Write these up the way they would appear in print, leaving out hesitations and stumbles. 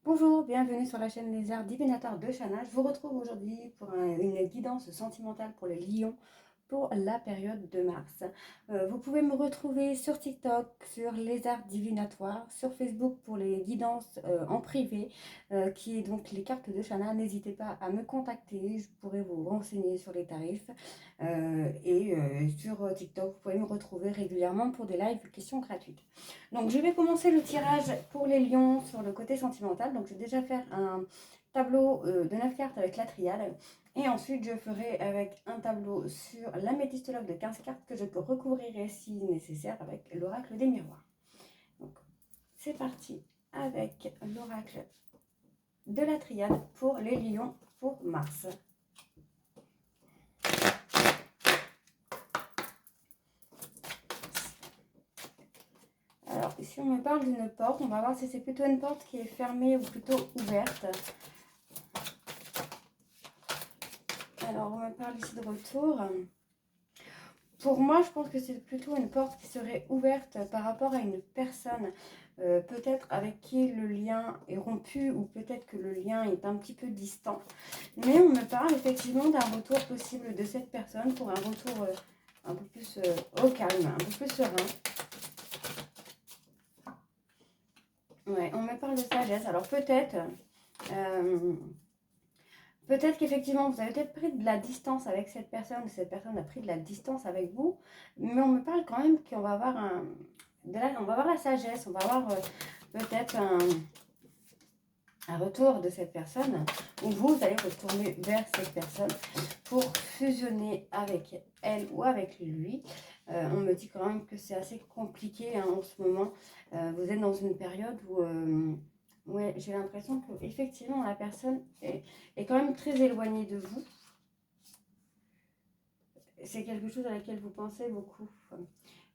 Bonjour, bienvenue sur la chaîne Les Arts Divinatoires de Chana. Je vous retrouve aujourd'hui pour une guidance sentimentale pour les lions pour la période de mars. Vous pouvez me retrouver sur TikTok, sur Les Arts Divinatoires, sur Facebook pour les guidances en privé, qui est donc les cartes de Chana. N'hésitez pas à me contacter, je pourrai vous renseigner sur les tarifs. Sur TikTok, vous pouvez me retrouver régulièrement pour des lives questions gratuites. Donc je vais commencer le tirage pour les lions sur le côté sentimental. Donc je vais déjà faire un tableau de 9 cartes avec la triade. Et ensuite je ferai avec un tableau sur l'améthyste love de 15 cartes que je recouvrirai si nécessaire avec l'oracle des miroirs. Donc c'est parti avec l'oracle de la triade pour les lions pour mars. Alors, si on me parle d'une porte, on va voir si c'est plutôt une porte qui est fermée ou plutôt ouverte. Alors, on me parle ici de retour. Pour moi, je pense que c'est plutôt une porte qui serait ouverte par rapport à une personne, peut-être avec qui le lien est rompu ou peut-être que le lien est un petit peu distant. Mais on me parle effectivement d'un retour possible de cette personne pour un retour un peu plus au calme, un peu plus serein. Ouais, on me parle de sagesse. Alors peut-être qu'effectivement vous avez peut-être pris de la distance avec cette personne a pris de la distance avec vous, mais on me parle quand même qu'on va avoir on va avoir la sagesse, on va avoir peut-être un retour de cette personne, où vous allez retourner vers cette personne pour fusionner avec elle ou avec lui. On me dit quand même que c'est assez compliqué en ce moment. Vous êtes dans une période où ouais, j'ai l'impression que effectivement la personne est quand même très éloignée de vous. C'est quelque chose à laquelle vous pensez beaucoup.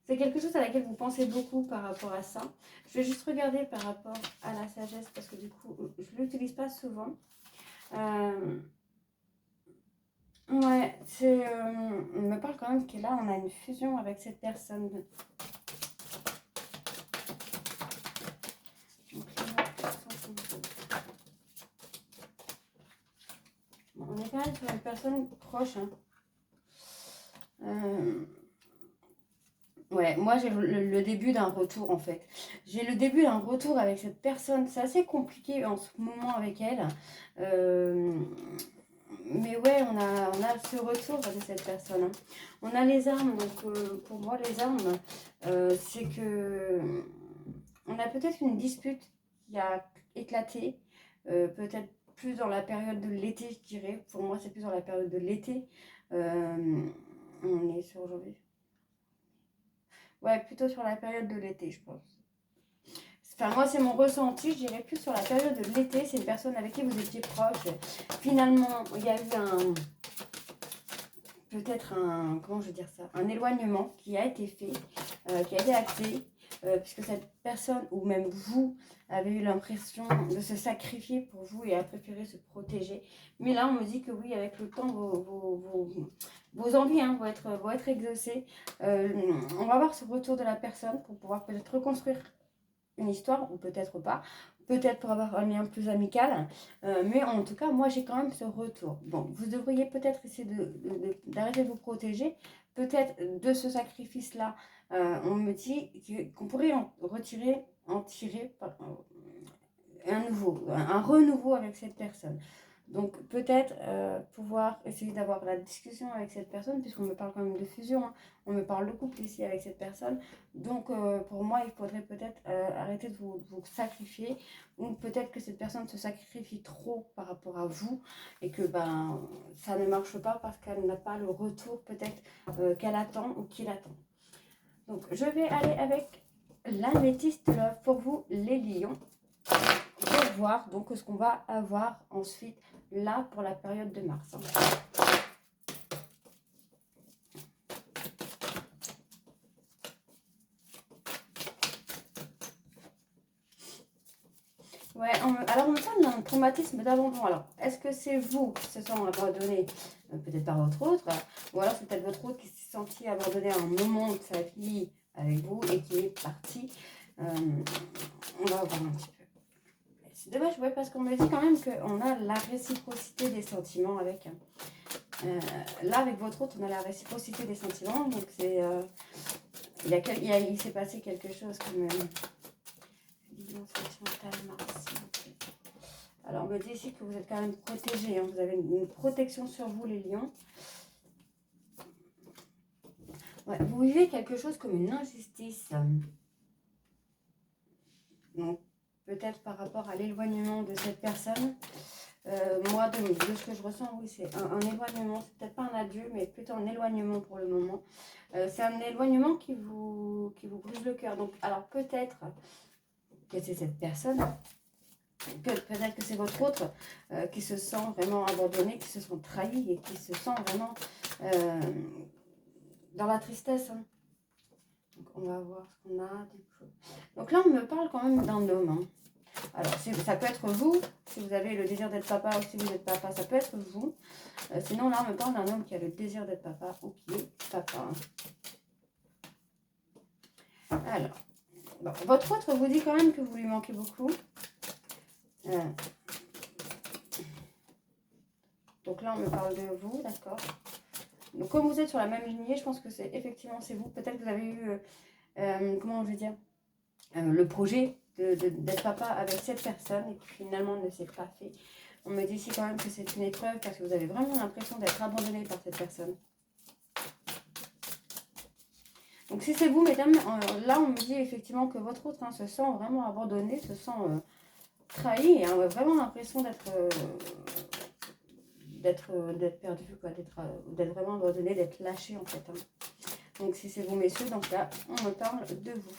C'est quelque chose à laquelle vous pensez beaucoup par rapport à ça. Je vais juste regarder par rapport à la sagesse parce que du coup, je ne l'utilise pas souvent. Ouais, on me parle quand même que là, on a une fusion avec cette personne. On est quand même sur une personne proche. Ouais, moi j'ai le début d'un retour en fait. J'ai le début d'un retour avec cette personne. C'est assez compliqué en ce moment avec elle. Mais ouais, on a ce retour de cette personne. Hein. On a les armes. Donc pour moi, les armes, c'est que on a peut-être une dispute qui a éclaté. Peut-être plus dans la période de l'été, je dirais. Pour moi, c'est plus dans la période de l'été. On est sur aujourd'hui. Ouais, plutôt sur la période de l'été, je pense. Enfin, moi, c'est mon ressenti. Je dirais plus sur la période de l'été. C'est une personne avec qui vous étiez proche. Finalement, il y a eu peut-être comment je veux dire ça, un éloignement qui a été fait, qui a été acté, puisque cette personne, ou même vous, avez eu l'impression de se sacrifier pour vous et a préféré se protéger. Mais là, on me dit que oui, avec le temps, vos envies vont être exaucées. On va voir ce retour de la personne pour pouvoir peut-être reconstruire une histoire, ou peut-être pas, peut-être pour avoir un lien plus amical, mais en tout cas, moi j'ai quand même ce retour. Bon, vous devriez peut-être essayer d'arrêter de vous protéger, peut-être de ce sacrifice-là, on me dit qu'on pourrait en tirer un renouveau avec cette personne. Donc peut-être pouvoir essayer d'avoir la discussion avec cette personne, puisqu'on me parle quand même de fusion, hein. On me parle de couple ici avec cette personne. Donc pour moi, il faudrait peut-être arrêter de vous sacrifier, ou peut-être que cette personne se sacrifie trop par rapport à vous, et que ça ne marche pas parce qu'elle n'a pas le retour peut-être qu'elle attend ou qu'il attend. Donc je vais aller avec l'améthyste love pour vous les lions, pour voir donc ce qu'on va avoir ensuite là pour la période de mars. Ouais, alors on me parle d'un traumatisme d'abandon. Alors, est-ce que c'est vous qui se sent abandonné, peut-être par votre autre, ou alors c'est peut-être votre autre qui s'est senti abandonné à un moment de sa vie avec vous et qui est parti. On va voir un petit peu. C'est dommage, ouais, parce qu'on me dit quand même qu'on a la réciprocité des sentiments avec. Là, avec votre autre, on a la réciprocité des sentiments. Donc, c'est, il s'est passé quelque chose comme dimension sentimentale, Mars. Alors, on me dit ici que vous êtes quand même protégés. Hein. Vous avez une protection sur vous, les lions. Ouais, vous vivez quelque chose comme une injustice. Donc, peut-être par rapport à l'éloignement de cette personne. Moi, de ce que je ressens, oui, c'est un éloignement. C'est peut-être pas un adieu, mais plutôt un éloignement pour le moment. C'est un éloignement qui vous brise le cœur. Donc, alors peut-être que c'est cette personne, peut-être que c'est votre autre qui se sent vraiment abandonné, qui se sent trahi et qui se sent vraiment dans la tristesse. Hein. Donc, on va voir ce qu'on a. Donc là, on me parle quand même d'un homme. Hein. Alors, ça peut être vous, si vous avez le désir d'être papa ou si vous êtes papa, ça peut être vous. Sinon, là, on me parle d'un homme qui a le désir d'être papa ou qui est papa. Alors, bon, votre autre vous dit quand même que vous lui manquez beaucoup. Donc là, on me parle de vous, d'accord. Donc, comme vous êtes sur la même lignée, je pense que c'est effectivement, c'est vous. Peut-être que vous avez eu, comment je vais dire, le projet d'être papa avec cette personne et qui finalement ne s'est pas fait. On me dit ici quand même que c'est une épreuve parce que vous avez vraiment l'impression d'être abandonné par cette personne. Donc si c'est vous, mesdames, là on me dit effectivement que votre autre se sent vraiment abandonné, se sent trahi et a vraiment l'impression d'être perdu, d'être vraiment abandonné, d'être lâché en fait. Hein. Donc si c'est vous, messieurs, donc là on me parle de vous.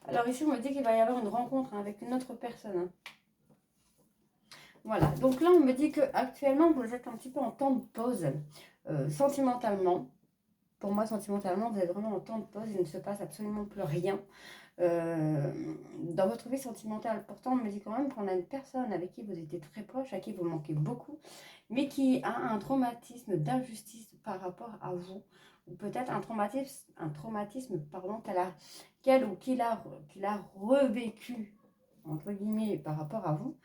Alors ici, on me dit qu'il va y avoir une rencontre avec une autre personne. Voilà, donc là, on me dit qu'actuellement, vous êtes un petit peu en temps de pause, sentimentalement. Pour moi, sentimentalement, vous êtes vraiment en temps de pause, il ne se passe absolument plus rien dans votre vie sentimentale. Pourtant, on me dit quand même qu'on a une personne avec qui vous étiez très proche, à qui vous manquez beaucoup, mais qui a un traumatisme d'injustice par rapport à vous, ou peut-être un traumatisme pardon, qu'il a revécu, entre guillemets, par rapport à vous.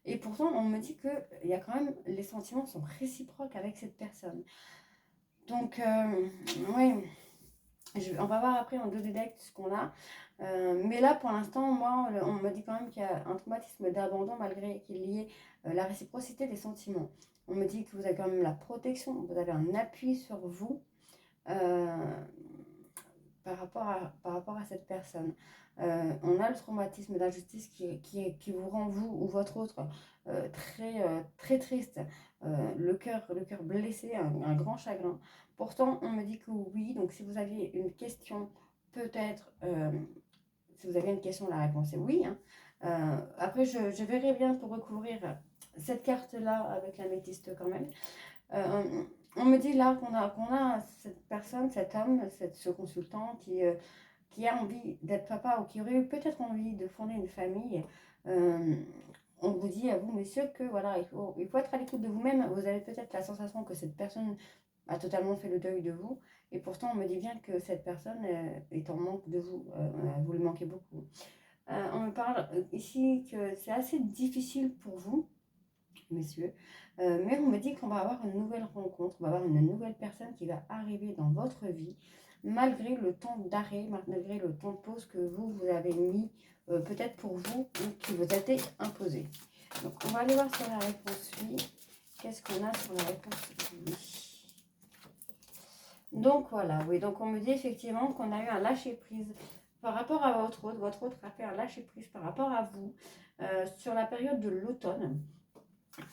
Et pourtant, on me dit que il y a quand même, les sentiments sont réciproques avec cette personne. Donc, oui, on va voir après en 2D deck ce qu'on a. Mais là, pour l'instant, moi, on me dit quand même qu'il y a un traumatisme d'abandon malgré qu'il y ait la réciprocité des sentiments. On me dit que vous avez quand même la protection, vous avez un appui sur vous par rapport à cette personne. On a le traumatisme d'injustice qui vous rend, vous ou votre autre, très triste, le cœur blessé, un grand chagrin. Pourtant, on me dit que oui, donc si vous aviez une question, peut-être, si vous avez une question, la réponse est oui. Hein. Après, je verrai bien pour recouvrir cette carte-là avec la métiste quand même. On me dit là qu'on a cette personne, cet homme, ce consultant qui a envie d'être papa ou qui aurait eu peut-être envie de fonder une famille. On vous dit à vous, messieurs, que voilà, il faut être à l'écoute de vous-même. Vous avez peut-être la sensation que cette personne a totalement fait le deuil de vous. Et pourtant, on me dit bien que cette personne est en manque de vous. Vous le manquez beaucoup. On me parle ici que c'est assez difficile pour vous, messieurs. Mais on me dit qu'on va avoir une nouvelle rencontre, on va avoir une nouvelle personne qui va arriver dans votre vie, malgré le temps d'arrêt, malgré le temps de pause que vous avez mis, peut-être pour vous, ou qui vous a été imposé. Donc, on va aller voir sur la réponse oui. Qu'est-ce qu'on a sur la réponse oui? Donc, voilà, oui. Donc, on me dit effectivement qu'on a eu un lâcher-prise par rapport à votre autre. Votre autre a fait un lâcher-prise par rapport à vous sur la période de l'automne.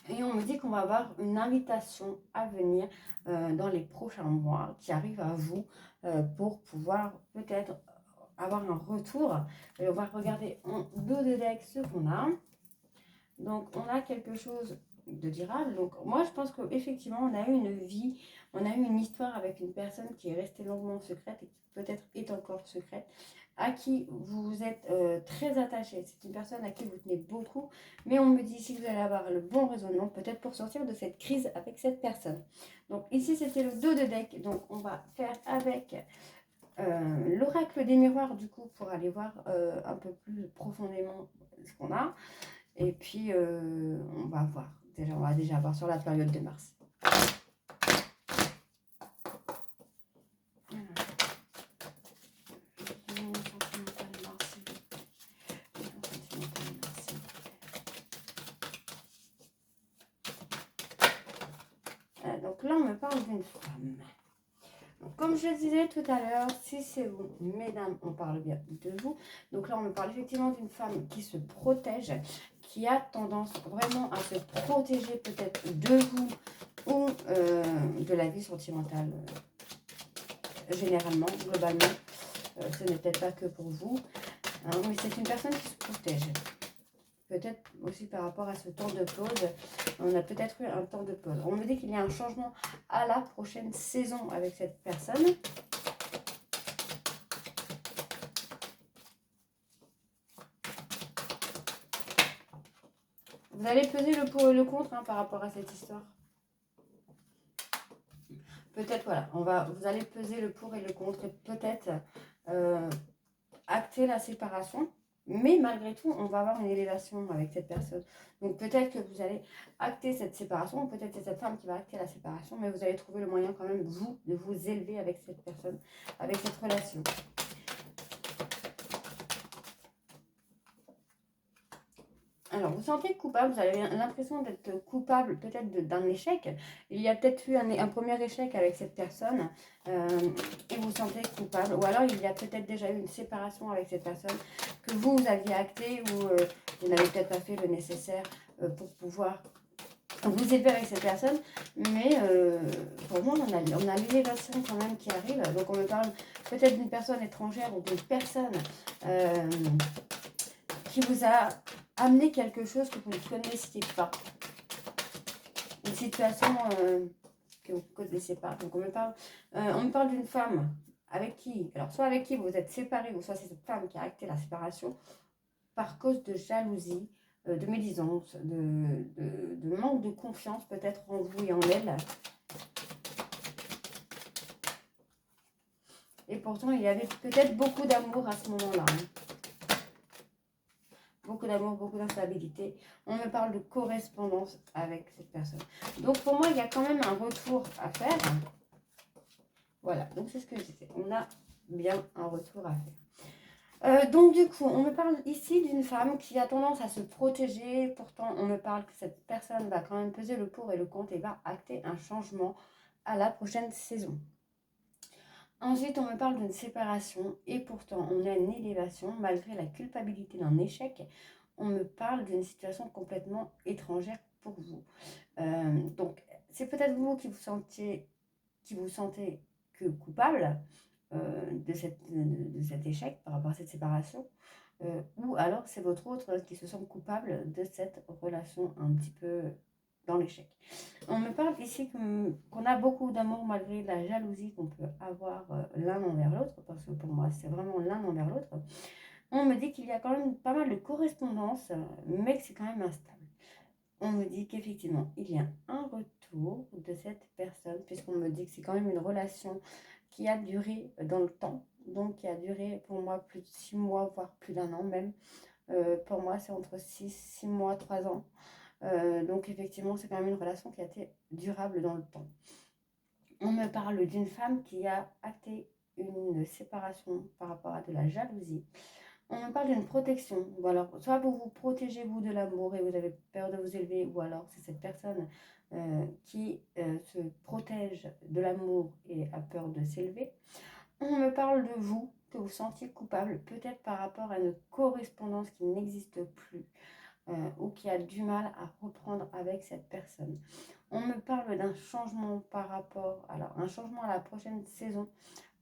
Et on me dit qu'on va avoir une invitation à venir dans les prochains mois qui arrive à vous pour pouvoir peut-être avoir un retour. Et on va regarder en dos de deck ce qu'on a. Donc on a quelque chose de durable. Donc moi je pense qu'effectivement on a eu une vie On a eu une histoire avec une personne qui est restée longuement secrète et qui peut-être est encore secrète, à qui vous êtes très attaché. C'est une personne à qui vous tenez beaucoup, mais on me dit ici que vous allez avoir le bon raisonnement, peut-être pour sortir de cette crise avec cette personne. Donc ici, c'était le dos de deck, donc on va faire avec l'oracle des miroirs, du coup, pour aller voir un peu plus profondément ce qu'on a. Et puis, on va voir. Déjà, on va déjà voir sur la période de mars. Donc là, on me parle d'une femme. Donc, comme je le disais tout à l'heure, si c'est vous, mesdames, on parle bien de vous. Donc là, on me parle effectivement d'une femme qui se protège, qui a tendance vraiment à se protéger peut-être de vous ou de la vie sentimentale généralement, globalement. Ce n'est peut-être pas que pour vous, hein, mais c'est une personne qui se protège. Peut-être aussi par rapport à ce temps de pause, on a peut-être eu un temps de pause. On me dit qu'il y a un changement à la prochaine saison avec cette personne. Vous allez peser le pour et le contre par rapport à cette histoire. Peut-être, voilà, vous allez peser le pour et le contre et peut-être acter la séparation. Mais malgré tout, on va avoir une élévation avec cette personne. Donc peut-être que vous allez acter cette séparation, ou peut-être c'est cette femme qui va acter la séparation, mais vous allez trouver le moyen quand même, vous, de vous élever avec cette personne, avec cette relation. Alors, vous sentez coupable, vous avez l'impression d'être coupable peut-être d'un échec. Il y a peut-être eu un premier échec avec cette personne et vous sentez coupable. Ou alors, il y a peut-être déjà eu une séparation avec cette personne que vous aviez acté ou vous n'avez peut-être pas fait le nécessaire pour pouvoir vous élever avec cette personne. Mais pour moi, on a l'élévation quand même qui arrive. Donc, on me parle peut-être d'une personne étrangère ou d'une personne qui vous a amené quelque chose que vous ne connaissiez pas. Une situation que vous ne connaissez pas. Donc on me parle d'une femme avec qui, alors soit avec qui vous êtes séparés, ou soit c'est cette femme qui a acté la séparation par cause de jalousie, de médisance, de manque de confiance peut-être en vous et en elle. Et pourtant, il y avait peut-être beaucoup d'amour à ce moment-là. Beaucoup d'amour, beaucoup d'instabilité. On me parle de correspondance avec cette personne. Donc pour moi, il y a quand même un retour à faire. Voilà, donc c'est ce que je disais. On a bien un retour à faire. Donc du coup, on me parle ici d'une femme qui a tendance à se protéger. Pourtant, on me parle que cette personne va quand même peser le pour et le contre et va acter un changement à la prochaine saison. Ensuite, on me parle d'une séparation et pourtant, on a une élévation malgré la culpabilité d'un échec. On me parle d'une situation complètement étrangère pour vous. Donc, c'est peut-être vous qui vous sentez que coupable de cet échec par rapport à cette séparation. Ou alors, c'est votre autre qui se sent coupable de cette relation un petit peu dans l'échec. On me parle ici qu'on a beaucoup d'amour malgré la jalousie qu'on peut avoir l'un envers l'autre, parce que pour moi, c'est vraiment l'un envers l'autre. On me dit qu'il y a quand même pas mal de correspondance, mais que c'est quand même instable. On me dit qu'effectivement, il y a un retour de cette personne, puisqu'on me dit que c'est quand même une relation qui a duré dans le temps, donc qui a duré pour moi plus de 6 mois, voire plus d'1 an même. Pour moi, c'est entre 6 mois, 3 ans. Donc effectivement, c'est quand même une relation qui a été durable dans le temps. On me parle d'une femme qui a acté une séparation par rapport à de la jalousie. On me parle d'une protection. Ou alors, soit vous vous protégez vous de l'amour et vous avez peur de vous élever, ou alors c'est cette personne qui se protège de l'amour et a peur de s'élever. On me parle de vous, que vous sentiez coupable, peut-être par rapport à une correspondance qui n'existe plus. Ou qui a du mal à reprendre avec cette personne. On me parle d'un changement par rapport, alors un changement à la prochaine saison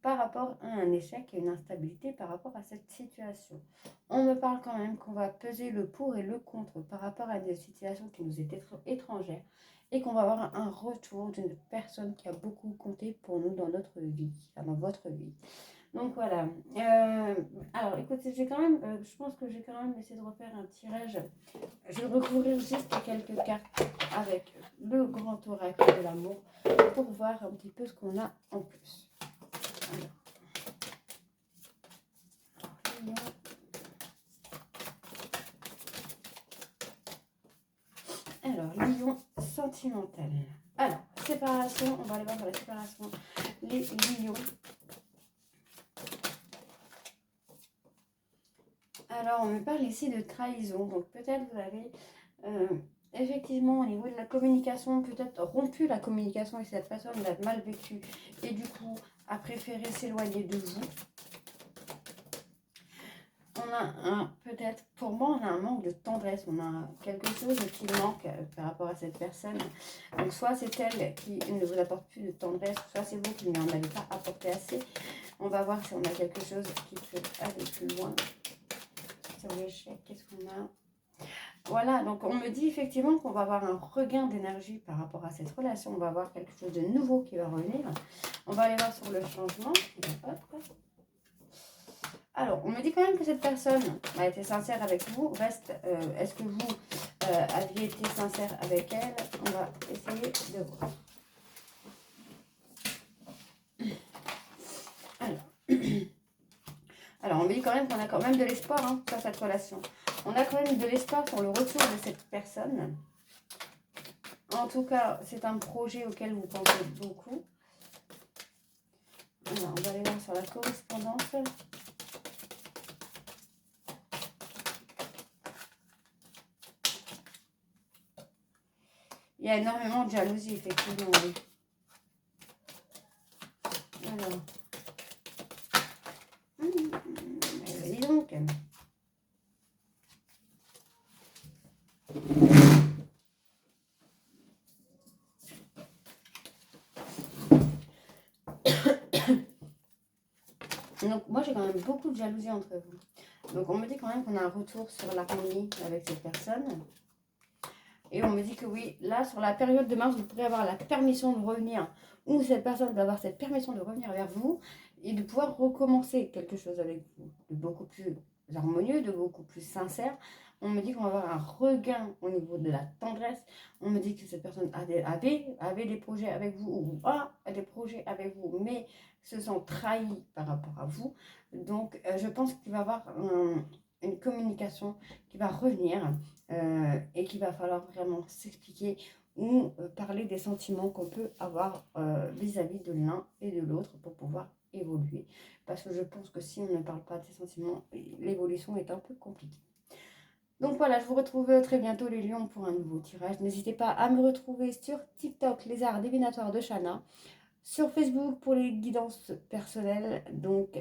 par rapport à un échec et une instabilité par rapport à cette situation. On me parle quand même qu'on va peser le pour et le contre par rapport à des situations qui nous étaient étrangères et qu'on va avoir un retour d'une personne qui a beaucoup compté pour nous dans notre vie, enfin, dans votre vie. Donc voilà. Alors écoutez, j'ai quand même, je pense que j'ai quand même essayé de refaire un tirage. Je vais recouvrir juste quelques cartes avec le grand oracle de l'amour pour voir un petit peu ce qu'on a en plus. Alors, lion sentimental. Alors, séparation, on va aller voir sur la séparation. Les lions. Alors, on me parle ici de trahison. Donc, peut-être vous avez effectivement, au niveau de la communication, peut-être rompu la communication avec cette personne, l'a mal vécu et du coup a préféré s'éloigner de vous. On a peut-être, pour moi, on a un manque de tendresse, on a quelque chose qui manque par rapport à cette personne. Donc, soit c'est elle qui ne vous apporte plus de tendresse, soit c'est vous qui n'en avez pas apporté assez. On va voir si on a quelque chose qui peut aller plus loin. Sur l'échec, qu'est-ce qu'on a? Voilà, donc on me dit effectivement qu'on va avoir un regain d'énergie par rapport à cette relation. On va avoir quelque chose de nouveau qui va revenir. On va aller voir sur le changement. Alors, on me dit quand même que cette personne a été sincère avec vous. Reste, est-ce que vous aviez été sincère avec elle? On va essayer de voir. Alors, on me dit quand même qu'on a quand même de l'espoir sur cette relation. On a quand même de l'espoir pour le retour de cette personne. En tout cas, c'est un projet auquel vous pensez beaucoup. Alors, on va aller voir sur la correspondance. Il y a énormément de jalousie, effectivement. Oui. Alors. Dis donc. Donc, moi, j'ai quand même beaucoup de jalousie entre vous. Donc, on me dit quand même qu'on a un retour sur l'harmonie avec cette personne. Et on me dit que oui, là, sur la période de mars, vous pourrez avoir la permission de revenir, ou cette personne va avoir cette permission de revenir vers vous et de pouvoir recommencer quelque chose avec vous, de beaucoup plus harmonieux, de beaucoup plus sincère. On me dit qu'on va avoir un regain au niveau de la tendresse. On me dit que cette personne avait des projets avec vous, ou a des projets avec vous, mais se sent trahis par rapport à vous. Donc, je pense qu'il va y avoir une communication qui va revenir. Et qu'il va falloir vraiment s'expliquer ou parler des sentiments qu'on peut avoir vis-à-vis de l'un et de l'autre pour pouvoir évoluer. Parce que je pense que si on ne parle pas des sentiments, l'évolution est un peu compliquée. Donc voilà, je vous retrouve très bientôt les lions pour un nouveau tirage. N'hésitez pas à me retrouver sur TikTok, les arts divinatoires de Shana. Sur Facebook pour les guidances personnelles, donc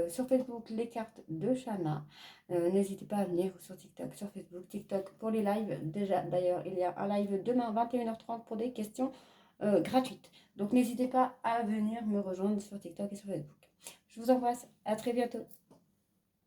sur Facebook les cartes de Shana. N'hésitez pas à venir sur TikTok, sur Facebook, TikTok pour les lives. Déjà d'ailleurs il y a un live demain 21h30 pour des questions gratuites. Donc n'hésitez pas à venir me rejoindre sur TikTok et sur Facebook. Je vous embrasse, à très bientôt.